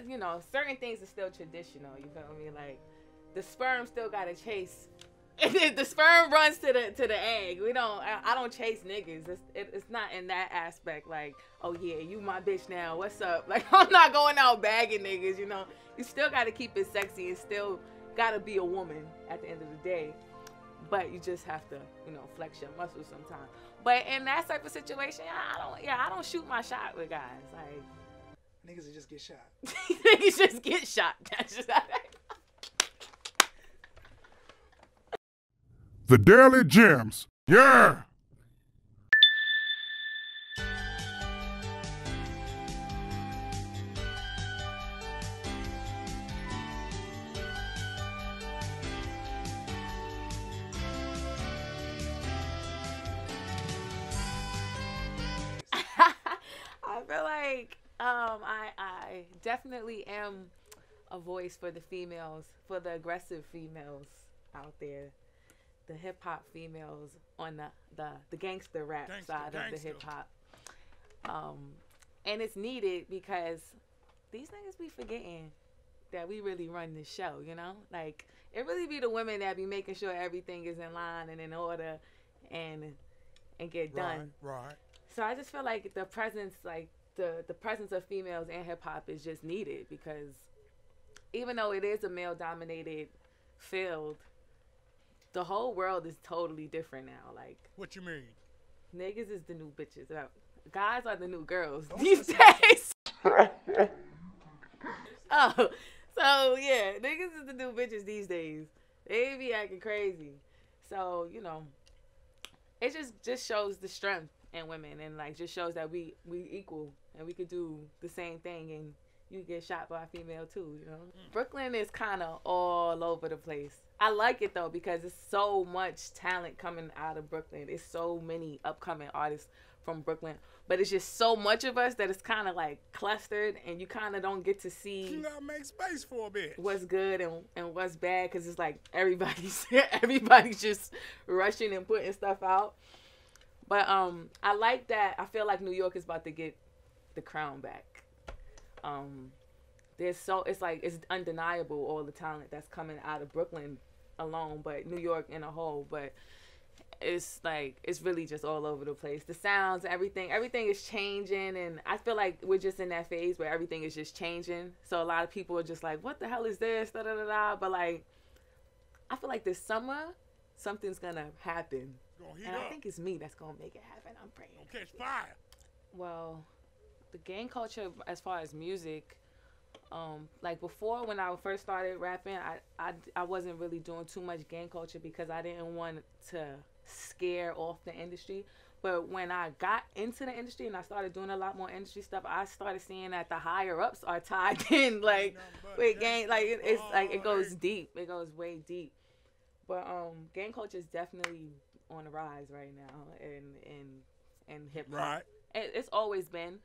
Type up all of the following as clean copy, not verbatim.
You know, certain things are still traditional. You feel me? Like the sperm still gotta chase. The sperm runs to the egg. We don't. I don't chase niggas. It's not in that aspect. Like, oh yeah, you my bitch now. What's up? Like, I'm not going out bagging niggas. You know, you still gotta keep it sexy and still gotta be a woman at the end of the day. But you just have to, you know, flex your muscles sometimes. But in that type of situation, I don't shoot my shot with guys. Like, niggas will just get shot. niggas just get shot. That's just how that. The Daily Gems. Yeah! I feel like I definitely am a voice for the females, for the aggressive females out there, the hip hop females on the gangster rap side of the hip hop. And it's needed because these niggas be forgetting that we really run this show, you know? Like, it really be the women that be making sure everything is in line and in order and get done. Right. So I just feel like the presence, like the presence of females in hip hop is just needed because even though it is a male dominated field, the whole world is totally different now. Like, What you mean? niggas is the new bitches. Guys are the new girls these days. Oh, so yeah, niggas is the new bitches these days. They be acting crazy. So, you know, it just shows the strength in women and like just shows that we equal and we could do the same thing and you get shot by a female too, you know. Brooklyn is kind of all over the place. I like it though because it's so much talent coming out of Brooklyn. It's so many upcoming artists from Brooklyn, but it's just so much of us that it's kind of like clustered and you kind of don't get to see. You gotta make space for a bit. What's good and what's bad because it's like everybody's just rushing and putting stuff out. But I like that. I feel like New York is about to get the crown back. It's undeniable all the talent that's coming out of Brooklyn alone, but New York in a whole. But it's like it's really just all over the place. The sounds, everything is changing, and I feel like we're just in that phase where everything is just changing. So a lot of people are just like, "What the hell is this?" Da da da da. But like, I feel like this summer something's gonna happen. And I think it's me that's gonna make it happen. I'm praying. Catch fire. Well, the gang culture as far as music, like before when I first started rapping, I wasn't really doing too much gang culture because I didn't want to scare off the industry. But when I got into the industry and I started doing a lot more industry stuff, I started seeing that the higher ups are tied in like with gang. Like it's like it goes deep. It goes way deep. But gang culture is definitely on the rise right now in hip hop. Right. It's always been,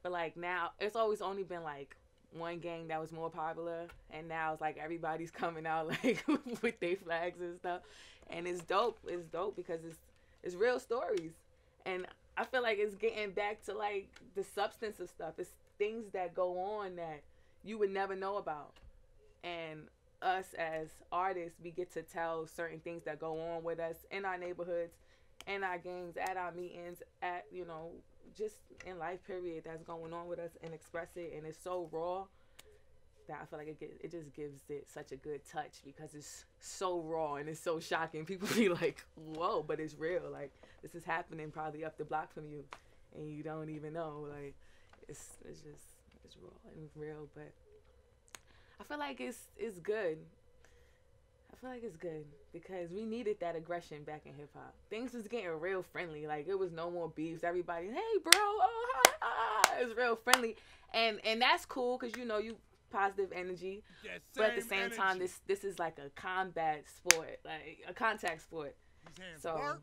but like now it's always only been like one gang that was more popular, and now it's like everybody's coming out like with their flags and stuff, and it's dope. It's dope because it's real stories, and I feel like it's getting back to like the substance of stuff. It's things that go on that you would never know about, and us as artists, we get to tell certain things that go on with us in our neighborhoods, in our gangs, at our meetings, at, you know, just in life period that's going on with us and express it. And it's so raw that I feel like it just gives it such a good touch because it's so raw and it's so shocking. People be like, whoa, but it's real. Like, this is happening probably up the block from you and you don't even know. Like, it's raw and real, but I feel like it's good. I feel like it's good because we needed that aggression back in hip hop. Things was getting real friendly. Like it was no more beefs. Everybody, hey bro, oh hi, ah. It was real friendly, and that's cool because you know you positive energy. But at the same time, this is like a combat sport, like a contact sport. So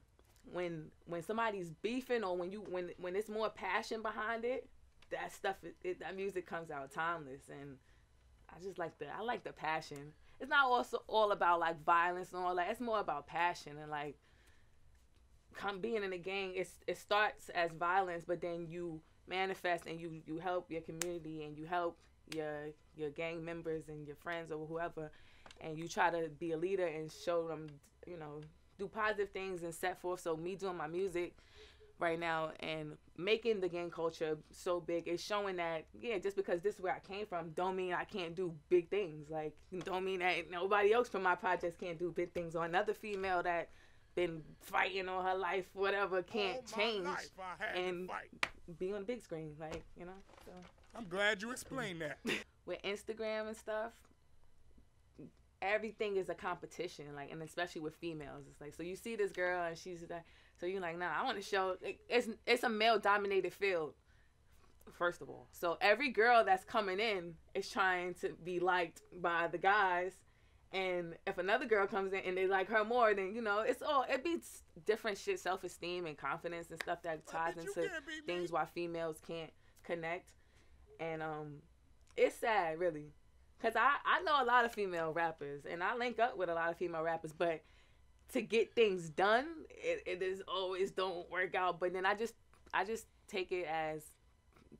when somebody's beefing or when it's more passion behind it, that stuff that music comes out timeless and. I like the passion. It's not also all about like violence and all that. It's more about passion and like being in a gang. It starts as violence, but then you manifest and you help your community and you help your gang members and your friends or whoever, and you try to be a leader and show them, you know, do positive things and set forth. So me doing my music right now and making the gang culture so big is showing that, yeah, just because this is where I came from don't mean I can't do big things. Like, don't mean that nobody else from my projects can't do big things, or another female that been fighting all her life, whatever, can't change and be on the big screen, like, you know. So I'm glad you explained that. With Instagram and stuff, everything is a competition, like, and especially with females, it's like, so you see this girl and she's like, so you're like, nah, I want to show, it's a male dominated field, first of all. So every girl that's coming in is trying to be liked by the guys, and if another girl comes in and they like her more, then, you know, it beats different shit, self-esteem and confidence and stuff that ties into things why females can't connect. And it's sad, really. Because I know a lot of female rappers, and I link up with a lot of female rappers, but to get things done, it is always don't work out. But then I just take it as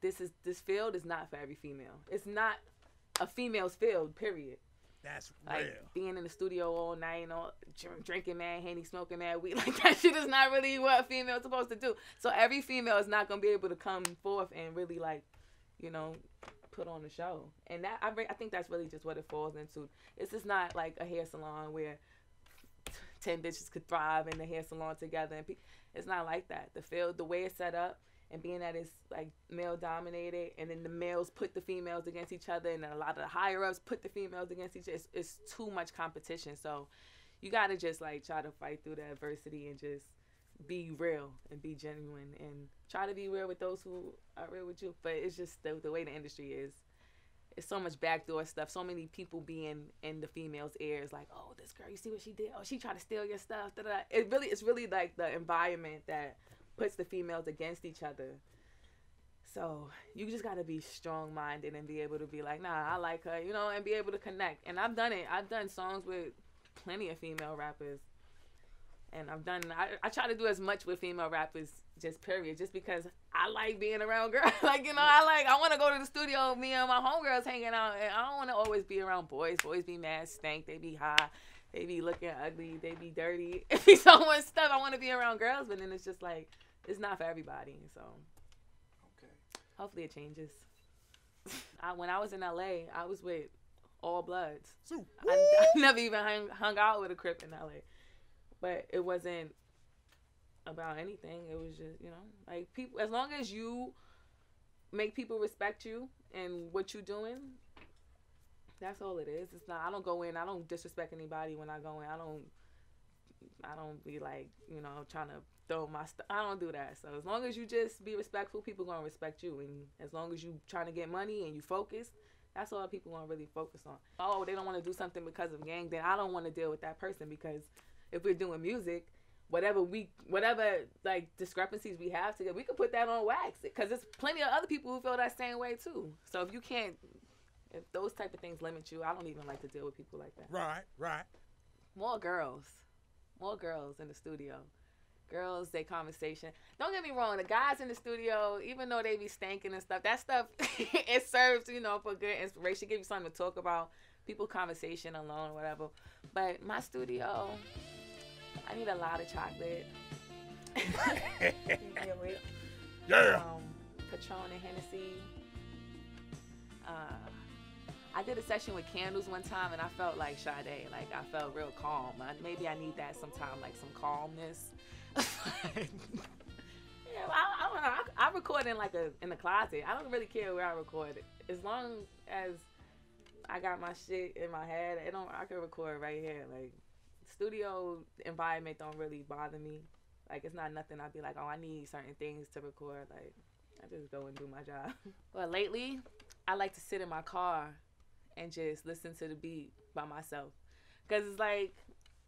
this field is not for every female. It's not a female's field, period. That's like real. Being in the studio all night, you know, drinking mad Henny, smoking mad weed, like that shit is not really what a female's supposed to do. So every female is not gonna be able to come forth and really, like, you know, put on the show. And that I think that's really just what it falls into. It's just not like a hair salon where 10 bitches could thrive in the hair salon together, and it's not like that. The field, the way it's set up, and being that it's like male dominated, and then the males put the females against each other, and then a lot of the higher ups put the females against each other. It's too much competition. So you gotta just like try to fight through the adversity and just be real and be genuine and try to be real with those who are real with you. But it's just the way the industry is. It's so much backdoor stuff. So many people being in the females' ears, like, oh, this girl, you see what she did? Oh, she tried to steal your stuff. Da-da. It's really like the environment that puts the females against each other. So you just gotta be strong-minded and be able to be like, nah, I like her, you know, and be able to connect. And I've done it. I've done songs with plenty of female rappers. And I try to do as much with female rappers, just period, just because I like being around girls. Like, you know, I want to go to the studio, me and my homegirls hanging out, and I don't want to always be around boys. Boys be mad stank, they be high, they be looking ugly, they be dirty. It be so much stuff. I want to be around girls, but then it's just like, it's not for everybody. So, Okay. hopefully it changes. When I was in LA, I was with all bloods. I never even hung out with a Crip in LA. But it wasn't about anything. It was just, you know, like, people, as long as you make people respect you and what you're doing, that's all it is. It's not, I don't go in, I don't disrespect anybody when I go in. I don't be like, you know, trying to throw my stuff. I don't do that. So as long as you just be respectful, people going to respect you. And as long as you trying to get money and you focus, that's all people want to really focus on. Oh, they don't want to do something because of gang, then I don't want to deal with that person, because if we're doing music, whatever like discrepancies we have together, we could put that on wax, because there's plenty of other people who feel that same way too. So if those type of things limit you, I don't even like to deal with people like that. Right. More girls in the studio. Girls, they conversation. Don't get me wrong, the guys in the studio, even though they be stanking and stuff, that stuff, it serves, you know, for good inspiration, give you something to talk about, people conversation alone, whatever. But my studio, I need a lot of chocolate. Yeah. Patron and Hennessy. I did a session with candles one time, and I felt like Sade. Like, I felt real calm. Maybe I need that sometime, like some calmness. Yeah, I don't know. I record in the closet. I don't really care where I record. As long as I got my shit in my head, I can record right here. Like, studio environment don't really bother me. Like, it's not nothing I'd be like, oh, I need certain things to record. Like, I just go and do my job. But lately, I like to sit in my car and just listen to the beat by myself. Because it's like,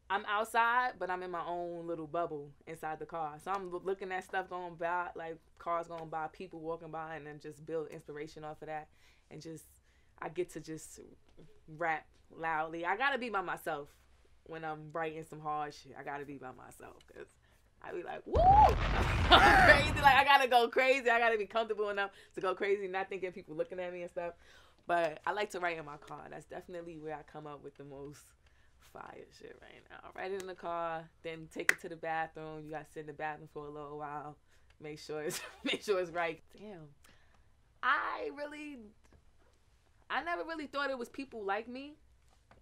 I'm outside, but I'm in my own little bubble inside the car. So I'm looking at stuff going by, like cars going by, people walking by, and then just build inspiration off of that. And just, I get to just rap loudly. I got to be by myself when I'm writing some hard shit. I got to be by myself, because I be like, woo! I'm crazy. Like, I got to go crazy. I got to be comfortable enough to go crazy, not thinking people looking at me and stuff. But I like to write in my car. That's definitely where I come up with the most fire shit right now. Write it in the car, then take it to the bathroom. You gotta sit in the bathroom for a little while. Make sure it's right. Damn. I never really thought it was people like me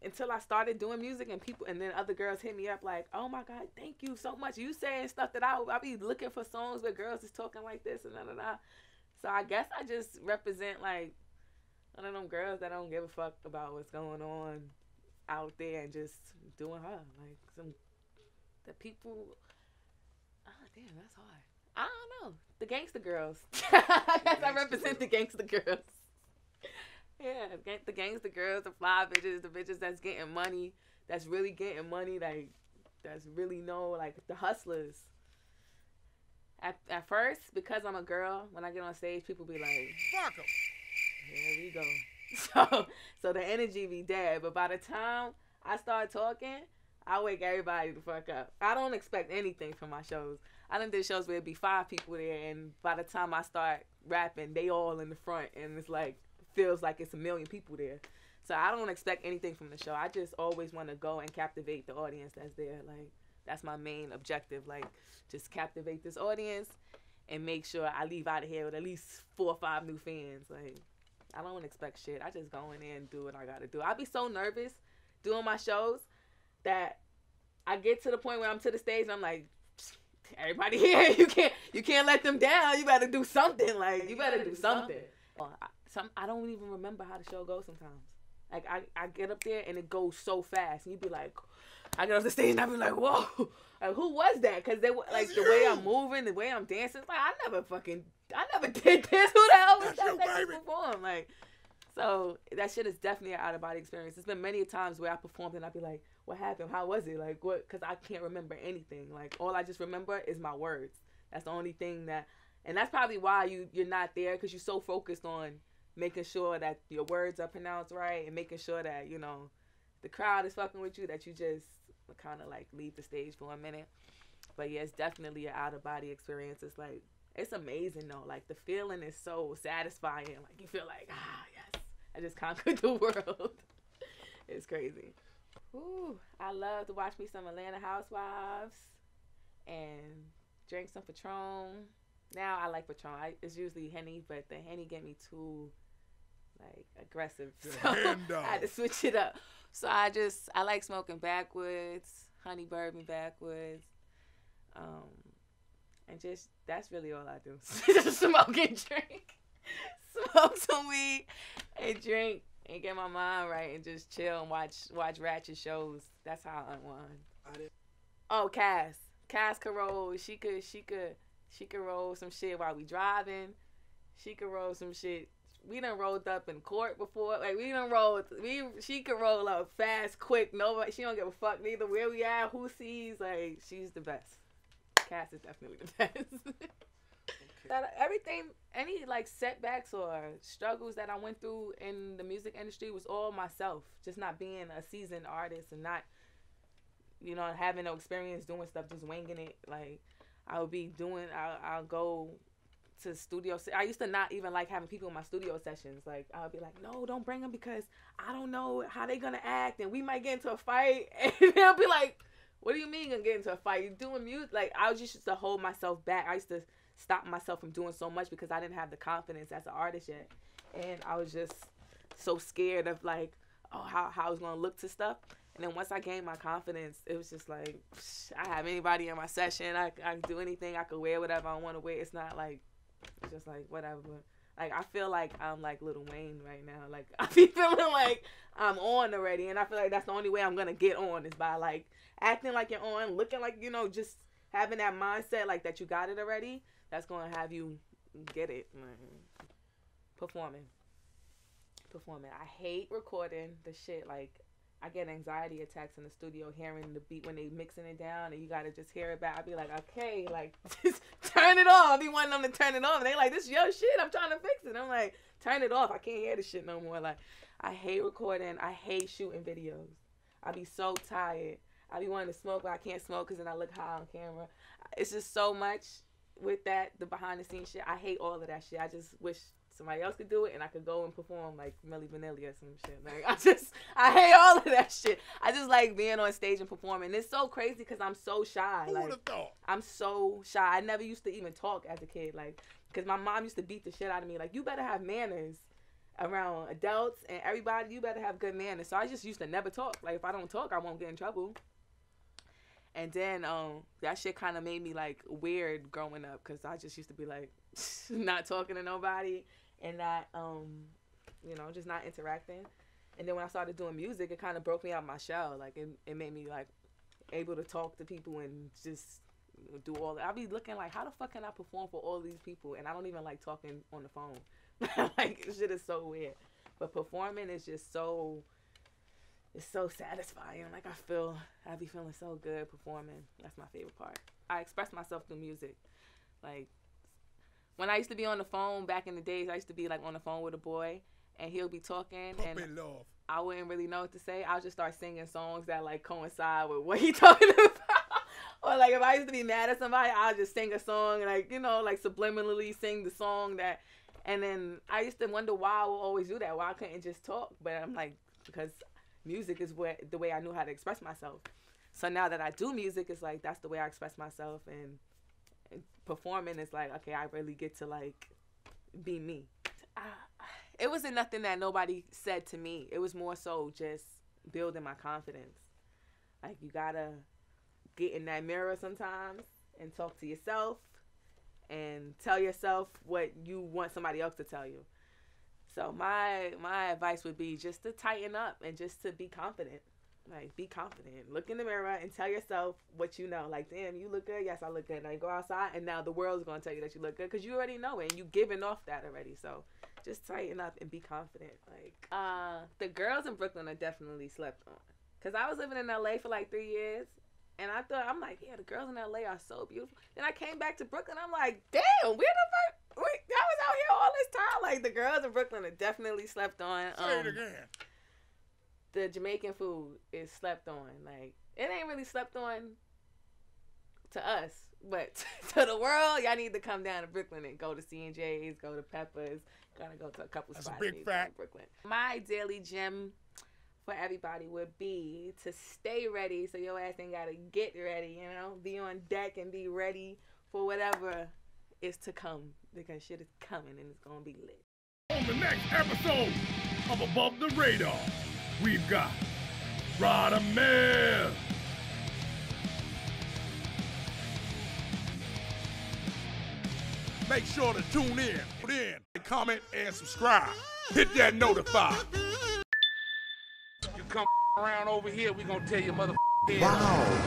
until I started doing music, and then other girls hit me up like, oh my God, thank you so much. You saying stuff that I be looking for songs where girls is talking like this and da. So I guess I just represent like one of them girls that don't give a fuck about what's going on out there and just doing her. Like the people, oh damn, that's hard. I don't know. The gangster girls. I guess I represent the gangster girls. Yeah, the gangster girls, the fly bitches, the bitches that's getting money, that's really getting money, like, that's really like, the hustlers. At first, because I'm a girl, when I get on stage, people be like, Fuck 'em. here we go. So the energy be dead. But by the time I start talking, I wake everybody the fuck up. I don't expect anything from my shows. I done did shows where it'd be 5 people there, and by the time I start rapping, they all in the front, and it's like, feels like it's a million people there. So I don't expect anything from the show. I just always want to go and captivate the audience that's there. Like, that's my main objective. Like, just captivate this audience and make sure I leave out of here with at least 4 or 5 new fans. Like, I don't expect shit. I just go in there and do what I gotta do. I be so nervous doing my shows that I get to the point where I'm to the stage and I'm like, everybody here, you can't let them down. You better do something. Like, you better do something. I don't even remember how the show goes sometimes. Like, I get up there and it goes so fast. And you be like, I get off the stage and I be like, whoa. Like, who was that? Because they were, like, the way I'm moving, the way I'm dancing. Like, I never did this. Who the hell was that perform? Like, so that shit is definitely an out-of-body experience. There's been many times where I performed and I be like, what happened? How was it? Like, what? Because I can't remember anything. Like, all I just remember is my words. That's the only thing that, and that's probably why you're not there, because you're so focused on making sure that your words are pronounced right and making sure that, you know, the crowd is fucking with you, that you just kind of like leave the stage for a minute. But yeah, it's definitely an out-of-body experience. It's like, it's amazing though. Like, the feeling is so satisfying. Like, you feel like, yes, I just conquered the world. It's crazy. Ooh, I love to watch me some Atlanta Housewives and drink some Patron. Now I like Patron. It's usually Henny, but the Henny get me too like aggressive, so I had to switch it up. So I like smoking backwoods, honey bourbon backwoods, and just, that's really all I do. Just smoke and drink, smoke some weed and drink and get my mind right and just chill and watch ratchet shows. That's how I unwind. Oh, Cass could roll. She could roll some shit while we driving. She could roll some shit. We done rolled up in court before. Like, she could roll up fast, quick. Nobody, she don't give a fuck neither where we at, who sees. Like, she's the best. Cass is definitely the best. That everything, any like setbacks or struggles that I went through in the music industry was all myself. Just not being a seasoned artist and not, you know, having no experience doing stuff, just winging it. Like, I'll go to studio. I used to not even like having people in my studio sessions. Like, I would be like, no, don't bring them because I don't know how they gonna act and we might get into a fight. And they'll be like, what do you mean gonna get into a fight? You doing music? Like, I was just used to hold myself back. I used to stop myself from doing so much because I didn't have the confidence as an artist yet. And I was just so scared of like, oh, how I was gonna look to stuff. And then once I gained my confidence, it was just like, I have anybody in my session. I can do anything. I could wear whatever I want to wear. It's not like, it's just like whatever. Like, I feel like I'm like Lil Wayne right now. Like, I be feeling like I'm on already. And I feel like that's the only way I'm going to get on is by like acting like you're on, looking like, you know, just having that mindset like that you got it already. That's going to have you get it. Performing. I hate recording the shit. Like, I get anxiety attacks in the studio hearing the beat when they mixing it down and you gotta just hear it back. I be like, okay, like, just turn it off. I be wanting them to turn it off. And they like, this is your shit. I'm trying to fix it. I'm like, turn it off. I can't hear this shit no more. Like, I hate recording. I hate shooting videos. I be so tired. I be wanting to smoke, but I can't smoke because then I look high on camera. It's just so much with that, the behind the scenes shit. I hate all of that shit. I just wish somebody else could do it, and I could go and perform like Milli Vanilli or some shit. Like I hate all of that shit. I just like being on stage and performing. It's so crazy because I'm so shy. Who would have thought? I'm so shy. I never used to even talk as a kid, like, because my mom used to beat the shit out of me. Like, you better have manners around adults and everybody. You better have good manners. So I just used to never talk. Like, if I don't talk, I won't get in trouble. And then that shit kind of made me like weird growing up, because I just used to be like not talking to nobody and not just not interacting. And then when I started doing music, it kind of broke me out of my shell. Like it made me like able to talk to people and just do all that. I'll be looking like, how the fuck can I perform for all these people and I don't even like talking on the phone? Like, shit is so weird. But performing is just so, it's so satisfying. Like, I be feeling so good performing. That's my favorite part. I express myself through music. Like, when I used to be on the phone back in the days, I used to be like on the phone with a boy and he'll be talking and love. I wouldn't really know what to say. I'll just start singing songs that like coincide with what he talking about. Or like if I used to be mad at somebody, I'll just sing a song, like, like subliminally sing the song that. And then I used to wonder why I would always do that, why I couldn't just talk. But I'm like, because music is the way I knew how to express myself. So now that I do music, it's like that's the way I express myself. And performing is like, okay, I really get to like be me. It wasn't nothing that nobody said to me. It was more so just building my confidence. Like, you gotta get in that mirror sometimes and talk to yourself and tell yourself what you want somebody else to tell you. So my advice would be just to tighten up and just to be confident. Like, be confident. Look in the mirror and tell yourself what you know. Like, damn, you look good. Yes, I look good. Now you go outside and now the world's going to tell you that you look good because you already know it and you giving off that already. So just tighten up and be confident. Like, the girls in Brooklyn are definitely slept on. Because I was living in LA for like 3 years. And I'm like, yeah, the girls in LA are so beautiful. Then I came back to Brooklyn. I'm like, damn, where the fuck? I was out here all this time. Like, the girls in Brooklyn are definitely slept on. Say it again. The Jamaican food is slept on. Like, it ain't really slept on to us. But to the world, y'all need to come down to Brooklyn and go to C&J's, go to Peppers. Gotta go to a couple spots. That's a big fact. Brooklyn. My daily gym for everybody would be to stay ready, so your ass ain't gotta get ready, be on deck and be ready for whatever is to come, because shit is coming and it's gonna be lit. On the next episode of Above the Radar, we've got Radamel. Make sure to tune in, comment, and subscribe. Hit that notify. You come around over here, we gonna tell you mother. Wow.